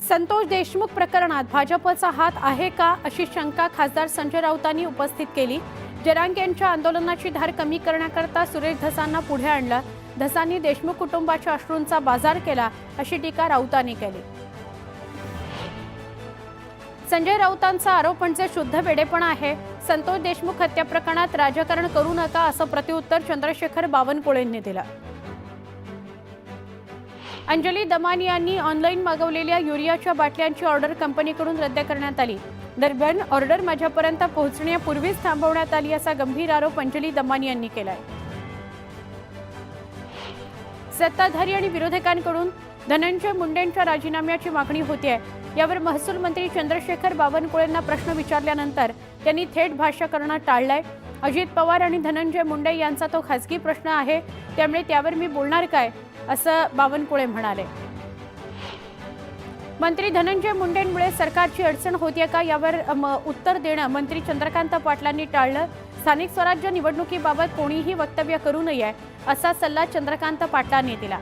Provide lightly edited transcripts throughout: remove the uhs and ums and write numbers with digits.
संतोष देशमुख प्रकरणात भाजपचा हात आहे का अशी शंका खासदार संजय राऊतांनी उपस्थित केली। जरांगे यांच्या आंदोलनाची धार कमी करण्याकरता सुरेश धसांना पुढे आणलं। धसांनी देशमुख कुटुंबाच्या अश्रूंचा बाजार केला अशी टीका राऊतांनी केली। संजय राऊतांचा आरोप म्हणजे शुद्ध वेडेपणा आहे। संतोष देशमुख हत्या प्रकरणात राजकारण करू नका असं प्रत्युत्तर चंद्रशेखर बावनकुळेंनी दिलं। अंजली दमानी यांनी ऑनलाईन मागवलेल्या युरियाच्या बाटल्यांची ऑर्डर कंपनीकडून रद्द करण्यात आली। दरम्यान ऑर्डर माझ्यापर्यंत पोहोचण्यापूर्वीच थांबवण्यात आली असा गंभीर आरोप अंजली दमानी यांनी केलाय। सत्ताधारी आणि विरोधकांकडून धनंजय मुंडेंच्या राजीनाम्याची मागणी होते। यावर महसूल मंत्री चंद्रशेखर बावनकुळेंना प्रश्न विचारल्यानंतर त्यांनी थेट भाष्य करणं टाळलंय। अजित पवार आणि धनंजय मुंडे यांचा तो खासगी प्रश्न आहे, त्यामुळे त्यावर मी बोलणार काय असं बावनकुळे म्हणाले। मंत्री धनंजय मुंडेंमुळे सरकारची अडचण होते का यावर उत्तर देणं मंत्री चंद्रकांत पाटलांनी टाळलं। स्थानिक स्वराज्य निवडणुकीबाबत कोणीही वक्तव्य करू नये असा सल्ला चंद्रकांत पाटलांनी दिला।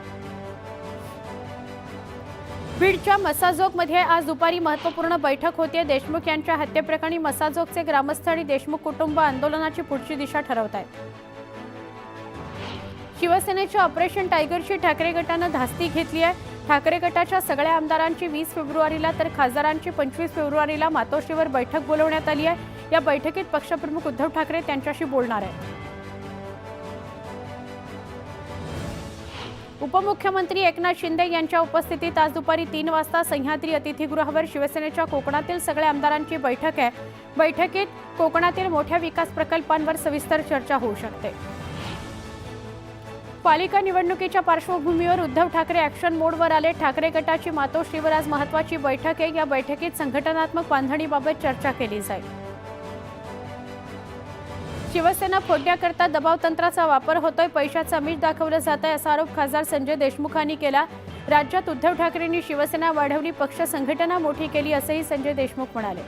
बीडच्या मसाजोगमध्ये आज दुपारी महत्त्वपूर्ण बैठक होते। देशमुख यांच्या हत्येप्रकरणी मसाजोगचे ग्रामस्थ आणि देशमुख कुटुंब आंदोलनाची पुढची दिशा ठरवत आहेत। शिवसेनेच्या ऑपरेशन टायगरची ठाकरे गटानं धास्ती घेतली आहे। ठाकरे गटाच्या सगळ्या आमदारांची 20 फेब्रुवारीला तर खासदारांची 25 फेब्रुवारीला मातोश्रीवर बैठक बोलवण्यात आली आहे। या बैठकीत पक्षप्रमुख उद्धव ठाकरे त्यांच्याशी बोलणार आहेत। उपमुख्यमंत्री एकनाथ शिंदे यांच्या उपस्थितीत आज दुपारी 3 वाजता सह्याद्री अतिथीगृहावर शिवसेनेच्या कोकणातील सगळ्या आमदारांची बैठक आहे। बैठकीत कोकणातील मोठ्या विकास प्रकल्पांवर सविस्तर चर्चा होऊ शकते। पालिका निवडणुकीच्या पार्श्वभूमीवर उद्धव ठाकरे ॲक्शन मोडवर आले। ठाकरे गटाची मातोश्रीवर आज महत्त्वाची बैठक आहे। या बैठकीत संघटनात्मक बांधणीबाबत चर्चा केली जाईल। शिवसेना फोडण्याकरता दबाव तंत्राचा वापर होतोय, पैशाचं आमिष दाखवलं जात आहे असा आरोप खासदार संजय देशमुखांनी केला। राज्यात उद्धव ठाकरेंनी शिवसेना वाढवली, पक्ष संघटना मोठी केली असंही संजय देशमुख म्हणाले।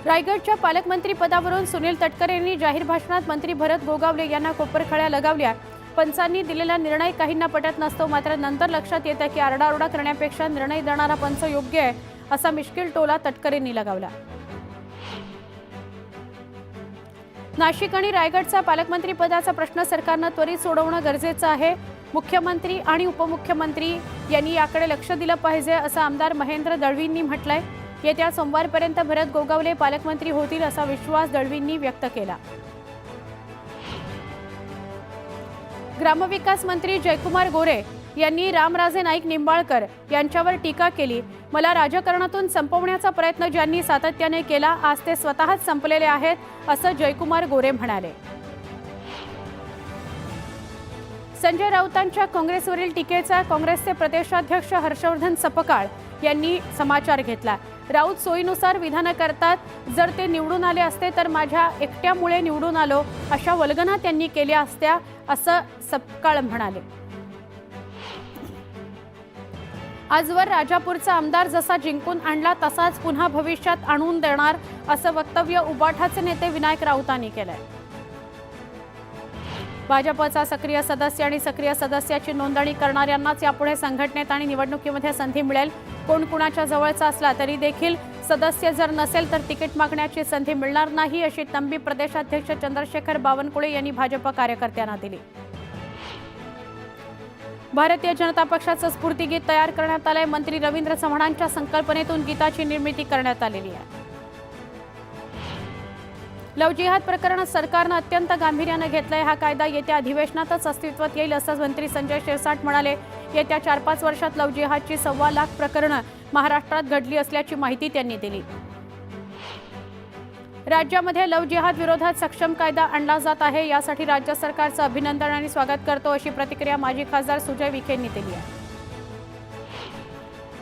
रायगडच्या पालकमंत्री पदावरून सुनील तटकरे यांनी जाहीर भाषणात मंत्री भरत गोगावले यांना कोपरखळ्या लगावल्या। पंचांनी दिलेला निर्णय काहींना पटत नसतो, मात्र नंतर लक्षात येतं की आरडाओरडा करण्यापेक्षा निर्णय देणारा पंच योग्य आहे असा मिश्किल टोला तटकरेंनी लगावला। नाशिक आणि रायगडचा पालकमंत्री पदाचा प्रश्न सरकारनं त्वरित सोडवणं गरजेचं आहे। मुख्यमंत्री आणि उपमुख्यमंत्री यांनी याकडे लक्ष दिलं पाहिजे असं आमदार महेंद्र दळवींनी म्हटलंय। येत्या सोमवारपर्यंत भरत गोगावले पालकमंत्री होतील असा विश्वास दळवींनी व्यक्त केला। ग्रामविकास मंत्री जयकुमार गोरे यांनी रामराजे नाईक निंबाळकर यांच्यावर टीका केली। मला राजकारणातून संपवण्याचा प्रयत्न ज्यांनी सातत्याने केला, आज ते स्वतःच संपलेले आहेत असं जयकुमार गोरे म्हणाले। संजय राऊतांच्या काँग्रेसवरील टीकेचा काँग्रेसचे प्रदेशाध्यक्ष हर्षवर्धन सपकाळ यांनी समाचार घेतला। राऊत सोयीनुसार विधानं करतात, जर ते निवडून आले असते तर माझ्या एकट्यामुळे निवडून आलो अशा वल्गना त्यांनी केल्या असत्या असं सपकाळ म्हणाले। आजवर राजापूरचा आमदार जसा जिंकून आणला तसाच पुन्हा भविष्यात आणून देणार असं वक्तव्य उबाठाचे नेते विनायक राऊतांनी केलंय। भाजपचा सक्रिय सदस्य आणि सक्रिय सदस्याची नोंदणी करणाऱ्यांनाच यापुढे संघटनेत आणि निवडणुकीमध्ये संधी मिळेल। कोण कुणाच्या जवळचा असला तरी देखील सदस्य जर नसेल तर तिकीट मागण्याची संधी मिळणार नाही अशी तंबी प्रदेशाध्यक्ष चंद्रशेखर बावनकुळे यांनी भाजप कार्यकर्त्यांना दिली। भारतीय जनता पक्षाचं स्फूर्तिगीत तयार करण्यात आलंय। मंत्री रवींद्र चव्हाणांच्या संकल्पनेतून गीताची निर्मिती करण्यात आलेली आहे। लव जिहाद प्रकरण सरकारनं अत्यंत गांभीर्यानं घेतलंय। हा कायदा येत्या अधिवेशनातच अस्तित्वात येईल असं मंत्री संजय शिरसाट म्हणाले। येत्या 4-5 वर्षात लव जिहादची 1.25 लाख प्रकरणं महाराष्ट्रात घडली असल्याची माहिती त्यांनी दिली। राज्यामध्ये लव जिहाद विरोधात सक्षम कायदा आणला जात आहे, यासाठी राज्य सरकारचं अभिनंदन आणि स्वागत करतो अशी प्रतिक्रिया माजी खासदार सुजय विखेंनी दिली आहे।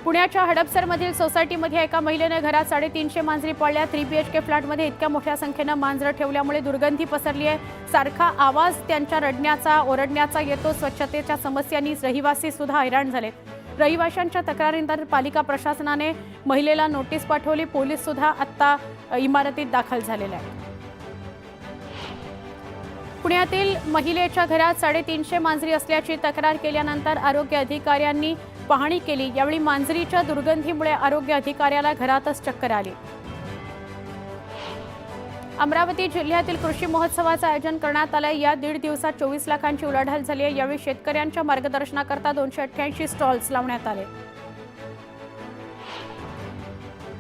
पुण्याच्या हडपसरमधील सोसायटीमध्ये एका महिलेने घरात 350 मांजरी पाळल्या। 3 BHK फ्लॅटमध्ये इतक्या मोठ्या संख्येनं मांजरं ठेवल्यामुळे दुर्गंधी पसरली आहे। सारखा आवाज त्यांच्या रडण्याचा ओरडण्याचा येतो। स्वच्छतेच्या समस्यांनी रहिवासी सुद्धा हैराण झाले। रहिवाशांच्या तक्रारीनंतर पालिका प्रशासनाने महिलेला नोटीस पाठवली। पोलीस सुद्धा आता इमारतीत दाखल झालेले आहेत। पुण्यातील महिलेच्या घरात 350 मांजरी असल्याची तक्रार केल्यानंतर आरोग्य अधिकाऱ्यांनी पाहणी केली। यावेळी मांजरीच्या दुर्गंधीमुळे आरोग्य अधिकाऱ्याला घरातच चक्कर आली। अमरावती जिल्ह्यातील कृषी महोत्सवाचं आयोजन करण्यात आलं। या 1.5 दिवसात 24 लाखांची उलाढाल झाली आहे। यावेळी शेतकऱ्यांच्या मार्गदर्शनाकरता 288 स्टॉल्स लावण्यात आले।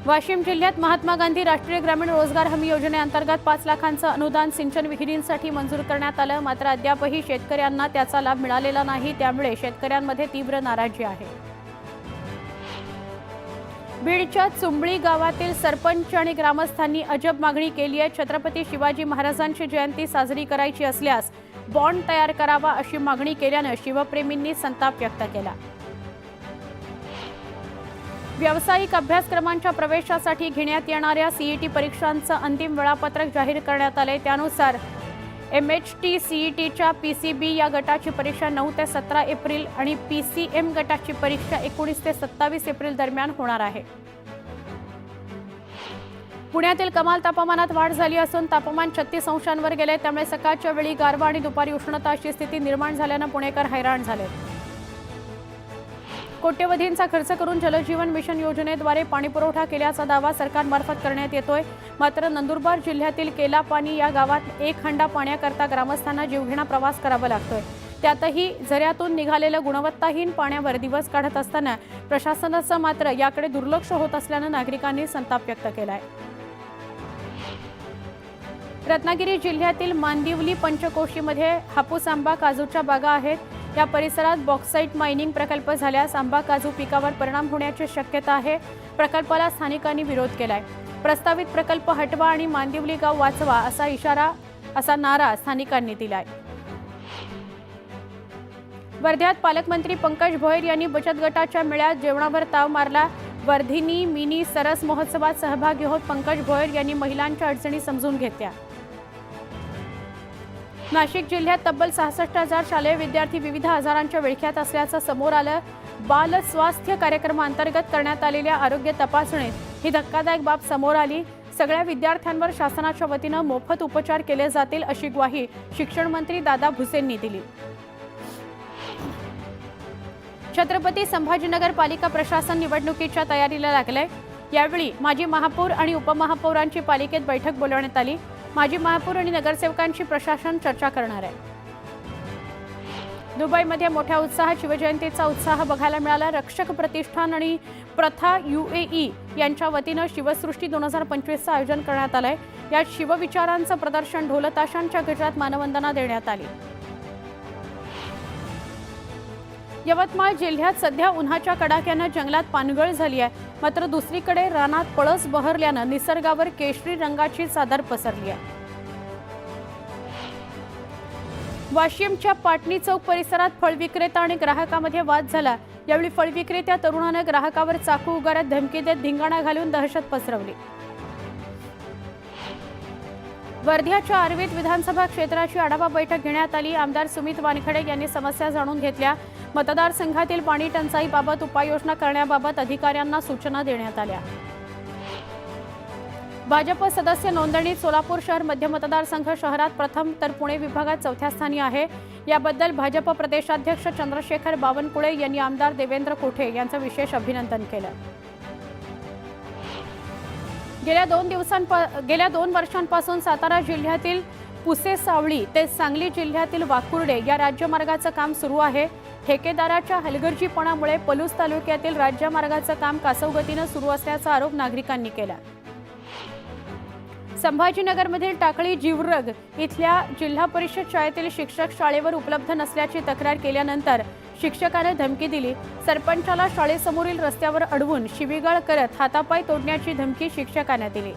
वाशिम जिल्ह्यात महात्मा गांधी राष्ट्रीय ग्रामीण रोजगार हमी योजनेअंतर्गत 5 लाखांचं अनुदान सिंचन विहिरींसाठी मंजूर करण्यात आलं। मात्र अद्यापही शेतकऱ्यांना त्याचा लाभ मिळालेला नाही, त्यामुळे शेतकऱ्यांमध्ये तीव्र नाराजी आहे। बीडच्या चुंबळी गावातील सरपंच आणि ग्रामस्थांनी अजब मागणी केली आहे। छत्रपती शिवाजी महाराजांची जयंती साजरी करायची असल्यास बॉन्ड तयार करावा अशी मागणी केल्यानं शिवप्रेमींनी संताप व्यक्त केला। व्यावसायिक अभ्यासक्रमांच्या प्रवेशासाठी घेण्यात येणाऱ्या सीईटी परीक्षांचं अंतिम वेळापत्रक जाहीर करण्यात आले। त्यानुसार MHT सीईटीच्या PCB या गटाची परीक्षा 9 ते 17 एप्रिल आणि PCM गटाची परीक्षा 19 ते 27 एप्रिल दरम्यान होणार आहे। पुण्यातील कमाल तापमानात वाढ झाली असून तापमान 36 अंशांवर गेले, त्यामुळे सकाळच्या वेळी गारवा आणि दुपारी उष्णता अशी स्थिती निर्माण झाल्यानं पुणेकर हैराण झाले। कोट्यवधींचा खर्च करून जलजीवन मिशन योजनेद्वारे पाणीपुरवठा केल्याचा दावा सरकारमार्फत करण्यात येतोय। मात्र नंदुरबार जिल्ह्यातील केलापानी या गावात 1 हंडा पाण्याकरता ग्रामस्थांना जीवघेणा प्रवास करावा लागतोय। त्यातही झऱ्यातून निघालेलं गुणवत्ताहीन पाण्यावर दिवस काढत असताना प्रशासनाचं मात्र याकडे दुर्लक्ष होत असल्यानं नागरिकांनी संताप व्यक्त केलाय। रत्नागिरी जिल्ह्यातील मांदिवली पंचकोशीमध्ये हापूस, आंबा, काजूच्या बागा आहेत। या परिसरात बॉक्साईट मायनिंग प्रकल्प झाल्यास आंबा, काजू पिकावर परिणाम होण्याची शक्यता आहे। प्रकल्पाला स्थानिकांनी विरोध केलाय। प्रस्तावित प्रकल्प हटवा आणि मांदिवली गाव वाचवा असा नारा स्थानिकांनी दिलाय। वर्ध्यात पालकमंत्री पंकज भोयर यांनी बचत गटाच्या मेळ्यात जेवणावर ताव मारला। वर्धिनी मिनी सरस महोत्सवात सहभागी होत पंकज भोयर यांनी महिलांच्या अडचणी समजून घेतल्या। नाशिक जिल्ह्यात तब्बल 66,000 शालेय विद्यार्थी विविध आजारांच्या विळख्यात असल्याचं समोर आलं। बाल स्वास्थ्य कार्यक्रमांतर्गत करण्यात आलेल्या आरोग्य तपासणीत ही धक्कादायक बाब समोर आली। सगळ्या विद्यार्थ्यांवर शासनाच्या वतीनं मोफत उपचार केले जातील अशी ग्वाही शिक्षण मंत्री दादा भुसेंनी दिली। छत्रपती संभाजीनगर पालिका प्रशासन निवडणुकीच्या तयारीला लागलंय। यावेळी माजी महापौर आणि उपमहापौरांची पालिकेत बैठक बोलवण्यात आली। माजी महापौर आणि नगरसेवकांची प्रशासन चर्चा करणार आहे। दुबईमध्ये मोठ्या उत्साहात शिवजयंतीचा उत्साह बघायला मिळाला। रक्षक प्रतिष्ठान आणि प्रथा UAE यांच्या वतीनं शिवसृष्टी 2025चं आयोजन करण्यात आलंय। यात शिवविचारांचं प्रदर्शन, ढोलताशांच्या गजरात मानवंदना देण्यात आली। यवतमाळ जिल्ह्यात सध्या उन्हाच्या कडाक्यानं जंगलात पानगळ झाली आहे। मात्र दुसरीकडे रानात पळस बहरल्यानं निसर्गावर केशरी रंगाची चादर पसरली आहे। वाशिमच्या पाटणी चौक परिसरात फळ विक्रेता आणि ग्राहकामध्ये वाद झाला। यावेळी फळ विक्रेत्या तरुणानं ग्राहकावर चाकू उगारत धमकी देत धिंगाणा घालून दहशत पसरवली। वर्ध्याच्या आर्वीत विधानसभा क्षेत्राची आढावा बैठक घेण्यात आली। आमदार सुमित वानखडे यांनी समस्या जाणून घेतल्या। मतदारसंघातील पाणी टंचाईबाबत उपाययोजना करण्याबाबत अधिकाऱ्यांना सूचना देण्यात आल्या। भाजप सदस्य नोंदणीत सोलापूर शहर मध्य मतदारसंघ शहरात प्रथम तर पुणे विभागात 4थ्या स्थानी आहे। याबद्दल भाजप प्रदेशाध्यक्ष चंद्रशेखर बावनकुळे यांनी आमदार देवेंद्र कोठे यांचं विशेष अभिनंदन केलं। गेल्या 2 वर्षांपासून सातारा जिल्ह्यातील पुसेसावळी ते सांगली जिल्ह्यातील वाकुर्डे या राज्यमार्गाचं काम सुरू आहे। ठेकेदाराच्या हलगर्जीपणामुळे पलूस तालुक्यातील राज्यमार्गाचं काम कासवगतीनं सुरू असल्याचा आरोप नागरिकांनी केला। संभाजीनगरमधील टाकळी जीवरग इथल्या जिल्हा परिषद शाळेतील शिक्षक शाळेवर उपलब्ध नसल्याची तक्रार केल्यानंतर शिक्षकाने धमकी दिली। सरपंचाला शाळेसमोरील रस्त्यावर अडवून शिवीगाळ करत हातापाय तोडण्याची धमकी शिक्षकाने दिली।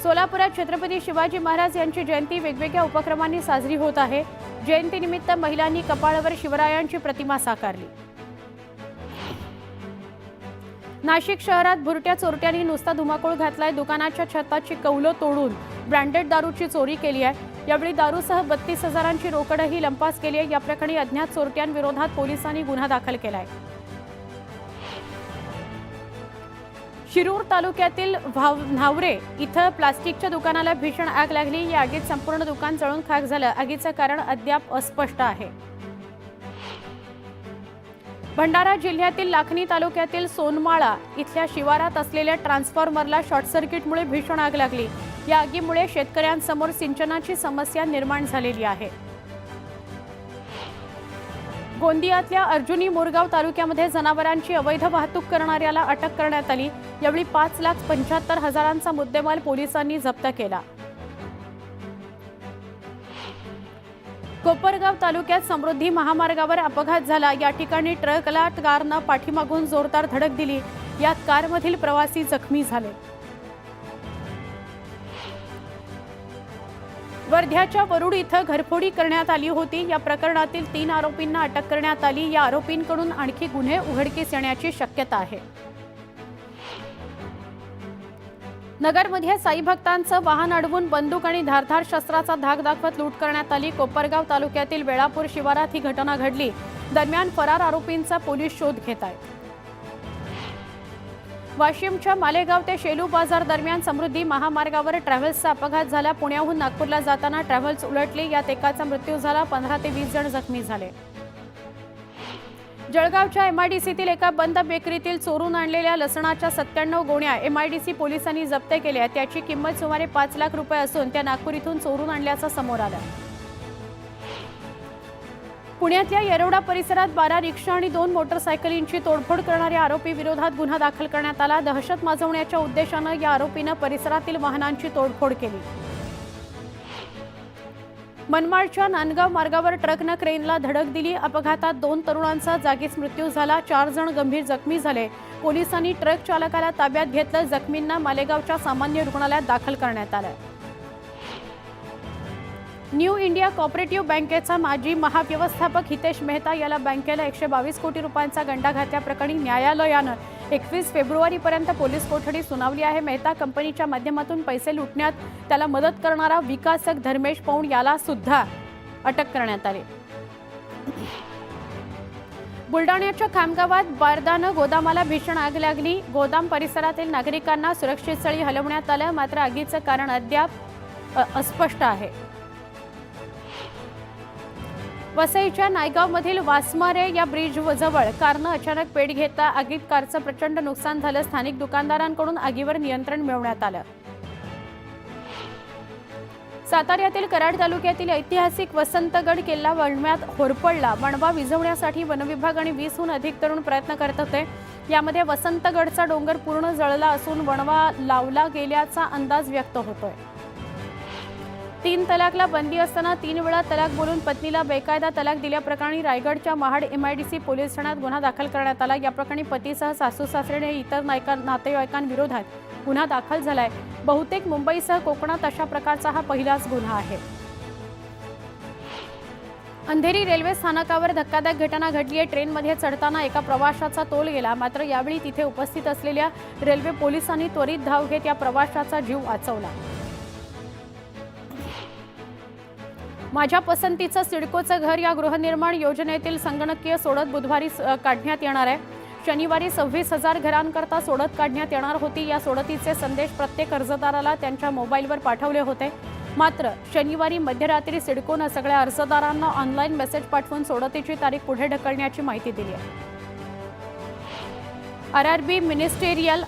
सोलापुरात छत्रपती शिवाजी महाराज यांची जयंती वेगवेगळ्या उपक्रमांनी साजरी होत आहे। जयंतीनिमित्त महिलांनी कपाळावर शिवरायांची प्रतिमा साकारली। नाशिक शहरात भुरट्या चोरट्यांनी नुसता धुमाकूळ घातलाय। दुकानाच्या छताची कौलं तोडून ब्रँडेड दारूची चोरी केली आहे। यावेळी दारूसह 32,000ची रोकडही लंपास केली आहे। या प्रकरणी अज्ञात चोरट्यांविरोधात पोलिसांनी गुन्हा दाखल केलाय। शिरूर तालुक्यातील न्हावरे इथं प्लास्टिकच्या दुकानाला भीषण आग लागली। या आगीत संपूर्ण दुकान जळून खाक झालं। आगीचं कारण अद्याप अस्पष्ट आहे। भंडारा जिल्ह्यातील लाखनी तालुक्यातील सोनमाळा इथल्या शिवारात असलेल्या ट्रान्सफॉर्मरला शॉर्ट सर्किटमुळे भीषण आग लागली। या आगीमुळे शेतकऱ्यांसमोर सिंचनाची समस्या निर्माण झालेली आहे। गोंदियातल्या अर्जुनी मोरगाव तालुक्यामध्ये जनावरांची अवैध वाहतूक करणाऱ्याला अटक करण्यात आली। यावेळी 5,75,000चा मुद्देमाल पोलिसांनी जप्त केला। कोपरगाव तालुक्यात समृद्धी महामार्गावर अपघात झाला। या ठिकाणी ट्रकला कारनं पाठीमागून जोरदार धडक दिली। यात कारमधील प्रवासी जखमी झाले। वर्ध्याच्या वरुड इथं घरफोडी करण्यात आली होती। या प्रकरणातील 3 आरोपींना अटक करण्यात आली। या आरोपींकडून आणखी गुन्हे उघडकीस येण्याची शक्यता आहे। नगरमध्ये साई भक्तांचं वाहन अडवून बंदूक आणि धारधार शस्त्राचा धाक दाखवत लूट करण्यात आली। कोपरगाव तालुक्यातील वेळापूर शिवारात ही घटना घडली। दरम्यान फरार आरोपींचा पोलीस शोध घेत आहेत। वाशिमच्या मालेगाव ते शेलू बाजार दरम्यान समृद्धी महामार्गावर ट्रॅव्हल्सचा अपघात झाला। पुण्याहून नागपूरला जाताना ट्रॅव्हल्स उलटली। यात एकाचा मृत्यू झाला। 15 ते 20 जण जखमी झाले। जळगावच्या एमआयडीसीतील एका बंद बेकरीतील चोरून आणलेल्या लसणाच्या 97 गोण्या एमआयडीसी पोलिसांनी जप्त केल्या। त्याची किंमत सुमारे 5 लाख रुपये असून त्या नागपूर इथून चोरून आणल्याचं समोर आलं। पुण्यातल्या येरवडा परिसरात 12 रिक्षा आणि 2 मोटरसायकलींची तोडफोड करणाऱ्या आरोपी विरोधात गुन्हा दाखल करण्यात आला। दहशत माजवण्याच्या उद्देशानं या आरोपीनं परिसरातील वाहनांची तोडफोड केली। मनमाडच्या नांदगाव मार्गावर ट्रकनं क्रेनला धडक दिली। अपघातात 2 तरुणांचा जागीच मृत्यू झाला। 4 जण गंभीर जखमी झाले। पोलिसांनी ट्रक चालकाला ताब्यात घेतलं। जखमींना मालेगावच्या सामान्य रुग्णालयात दाखल करण्यात आलं। न्यू इंडिया कोऑपरेटिव्ह बँकेचा माजी महाव्यवस्थापक हितेश मेहता याला बँकेला 122 कोटी रुपयांचा गंडा घातल्याप्रकरणी न्यायालयानं 21 फेब्रुवारीपर्यंत पोलीस कोठडी सुनावली आहे। मेहता कंपनीच्या माध्यमातून पैसे लुटण्यात त्याला मदत करणारा विकासक धर्मेश पौंड याला सुद्धा अटक करण्यात आली। बुलडाण्याच्या खामगावात बारदानं गोदामाला भीषण आग लागली। गोदाम परिसरातील नागरिकांना सुरक्षित स्थळी हलवण्यात आलं, मात्र आगीचं कारण अद्याप अस्पष्ट आहे। वसईच्या नायगावमधील वासमारे या ब्रिज जवळ कारनं अचानक पेट घेतला। आगीत कारचं प्रचंड नुकसान झालं। स्थानिक दुकानदारांकडून आगीवर नियंत्रण मिळवण्यात आलं। साताऱ्यातील कराड तालुक्यातील ऐतिहासिक वसंतगड किल्ला वणव्यात होरपळला। वणवा विझवण्यासाठी वनविभाग आणि 20हून अधिक तरुण प्रयत्न करत होते। यामध्ये वसंतगडचा डोंगर पूर्ण जळला असून वणवा लावला गेल्याचा अंदाज व्यक्त होतोय। 3 तलाकला बंदी असताना 3 वेळा तलाक बोलून पत्नीला बेकायदा तलाक दिल्याप्रकरणी रायगडच्या महाड एमआयडीसी पोलीस ठाण्यात गुन्हा दाखल करण्यात आला। या प्रकरणी पतीसह सासू सासरे आणि इतर नातेवाईकांविरोधात गुन्हा दाखल झालाय। बहुतेक मुंबईसह कोकणात अशा प्रकारचा हा पहिलाच गुन्हा आहे। अंधेरी रेल्वे स्थानकावर धक्कादायक घटना घडली आहे। ट्रेनमध्ये चढताना एका प्रवाशाचा तोल गेला, मात्र यावेळी तिथे उपस्थित असलेल्या रेल्वे पोलिसांनी त्वरित धाव घेत या प्रवाशाचा जीव वाचवला। माझ्या पसंतीचं सिडकोचं घर या गृहनिर्माण योजनेतील संगणकीय सोडत बुधवारी काढण्यात येणार आहे। शनिवारी 26,000 घरांकरता सोडत काढण्यात येणार होती। या सोडतीचे संदेश प्रत्येक अर्जदाराला त्यांच्या मोबाईलवर पाठवले होते, मात्र शनिवारी मध्यरात्री सिडकोनं सगळ्या अर्जदारांना ऑनलाईन मेसेज पाठवून सोडतीची तारीख पुढे ढकलण्याची माहिती दिली आहे। आरआरबी मिनिस्टेरियल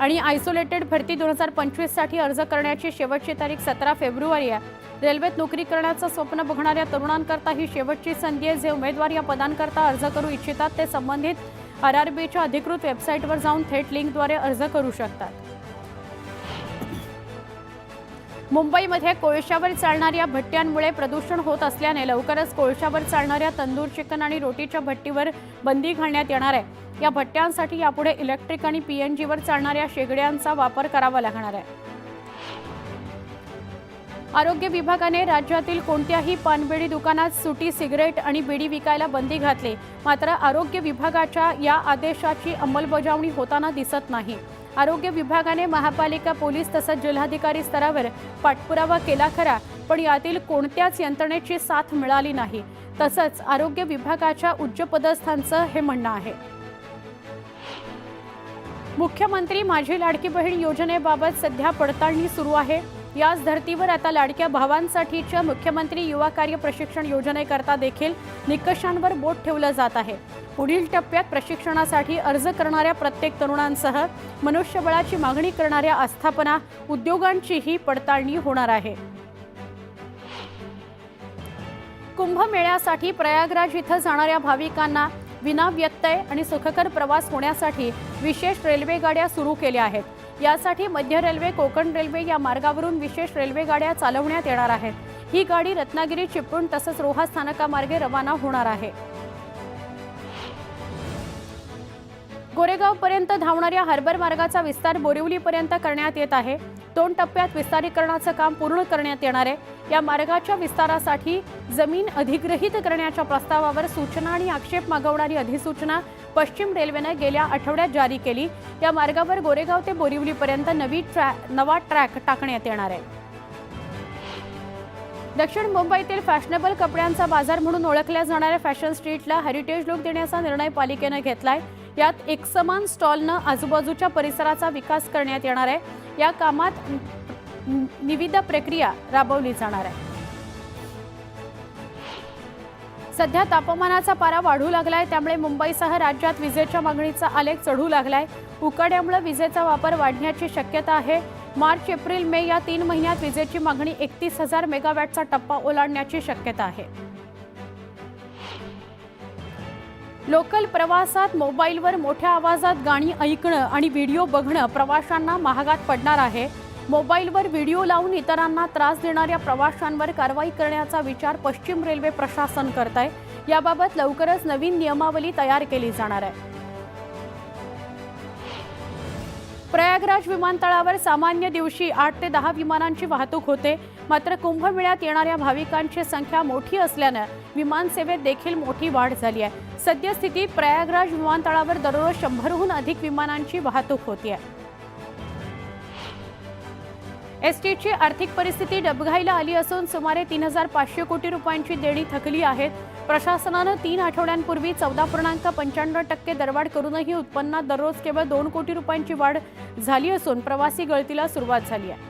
आणि आयसोलेटेड भरती 2025 साठी अर्ज करण्याची शेवटची तारीख 17 फेब्रुवारी आहे। रेल्वेत नोकरी करण्याचं स्वप्न बघणाऱ्या तरुणांकरता ही शेवटची संधी आहे। जे उमेदवार या पदांकरता अर्ज करू इच्छितात ते संबंधित आरआरबीच्या अधिकृत वेबसाईटवर जाऊन थेट लिंकद्वारे अर्ज करू शकतात। मुंबईमध्ये कोळशावर चालणाऱ्या भट्ट्यांमुळे प्रदूषण होत असल्याने लवकरच कोळशावर चालणाऱ्या तंदूर चिकन आणि रोटीच्या भट्टीवर बंदी घालण्यात येणार आहे। या भट्ट्यांसाठी यापुढे इलेक्ट्रिक आणि पीएनजीवर चालणाऱ्या शेगड्यांचा वापर करावा लागणार आहे। आरोग्य विभागाने राज्यातील कोणत्याही पानबिडी दुकानात सुटी सिगारेट आणि बिडी विकायला बंदी घातली, मात्र आरोग्य विभागाच्या या आदेशाची अंमलबजावणी होताना दिसत नाही। आरोग्य विभागाने महापालिका पोलीस तसंच जिल्हाधिकारी स्तरावर पाठपुरावा केला खरा, पण यातील कोणत्याच यंत्रणेची साथ मिळाली नाही। तसंच आरोग्य विभागाच्या उच्चपदस्थांचं हे म्हणणं आहे। मुख्यमंत्री माझी लाडकी बहीण योजनेबाबत सध्या पडताळणी सुरू आहे। याच धर्तीवर आता लाडक्या भावांसाठीच्या मुख्यमंत्री युवा कार्य प्रशिक्षण योजनेकरता देखील निकषांवर बोट ठेवलं जात आहे। पुढील टप्प्यात प्रशिक्षणासाठी अर्ज करणाऱ्या प्रत्येक तरुणांसह मनुष्यबळाची मागणी करणाऱ्या आस्थापना उद्योगांचीही पडताळणी होणार आहे। कुंभमेळ्यासाठी प्रयागराज इथं जाणाऱ्या भाविकांना विनाव्यत्यय आणि सुखकर प्रवास होण्यासाठी विशेष रेल्वे गाड्या सुरू केल्या आहेत। यासाठी मध्य रेल्वे, कोकण रेल्वे या मार्गावरून विशेष रेल्वे गाड्या चालवण्यात येणार आहेत। ही गाडी रत्नागिरी, चिपळूण तसंच रोहा स्थानकामार्गे रवाना होणार आहे। गोरेगावपर्यंत धावणाऱ्या हार्बर मार्गाचा विस्तार बोरिवलीपर्यंत करण्यात येत आहे। 2 टप्प्यात विस्तारीकरणाचं काम पूर्ण करण्यात येणार आहे। या मार्गाच्या विस्तारासाठी जमीन अधिग्रहित करण्याच्या प्रस्तावावर सूचना आणि आक्षेप मागवणारी अधिसूचना पश्चिम रेल्वेने गेल्या आठवड्यात जारी केली। या मार्गावर गोरेगाव ते बोरिवलीपर्यंत नवा ट्रॅक टाकण्यात येणार आहे। दक्षिण मुंबईतील फॅशनेबल कपड्यांचा बाजार म्हणून ओळखल्या जाणाऱ्या फॅशन स्ट्रीटला हेरिटेज लुक देण्याचा निर्णय पालिकेने घेतलाय। यात एकसमान स्टॉलनं आजूबाजूच्या परिसराचा विकास करण्यात येणार आहे। या कामात निविदा प्रक्रिया राबवली जाणार आहे। सध्या तापमानाचा पारा वाढू लागलाय, त्यामुळे मुंबईसह राज्यात विजेच्या मागणीचा आलेख चढू लागलाय। उकाड्यामुळे विजेचा वापर वाढण्याची शक्यता आहे। मार्च, एप्रिल, मे या 3 महिन्यात विजेची मागणी 31,000 मेगावॅटचा टप्पा ओलांडण्याची शक्यता आहे। लोकल प्रवासात मोबाईलवर मोठ्या आवाजात गाणी ऐकणं आणि व्हिडिओ बघणं प्रवाशांना महागात पडणार आहे। मोबाईलवर व्हिडिओ लावून इतरांना त्रास देणाऱ्या प्रवाशांवर कारवाई करण्याचा विचार पश्चिम रेल्वे प्रशासन करत आहे। याबाबत लवकरच नवीन नियमावली तयार केली जाणार आहे। प्रयागराज विमानतळावर सामान्य दिवशी 8 ते 10 विमानांची वाहतूक होते, मात्र कुंभमेळ्यात येणाऱ्या भाविकांची संख्या मोठी असल्याने विमानसेवेत देखील मोठी वाढ झाली आहे। सद्यस्थितीत प्रयागराज विमानतळावर दररोज 100हून अधिक विमानांची वाहतूक होते। एसटीची आर्थिक परिस्थिती डबघाईला आली असून सुमारे 3,500 कोटी रुपयांची देणी थकली आहेत। प्रशासनाने 3 आठवड्यांपूर्वी 14.95% दरवाढ करूनही उत्पन्नात दररोज केवळ 2 कोटी रुपयांची वाढ झाली असून प्रवासी गळतीला सुरुवात झाली आहे।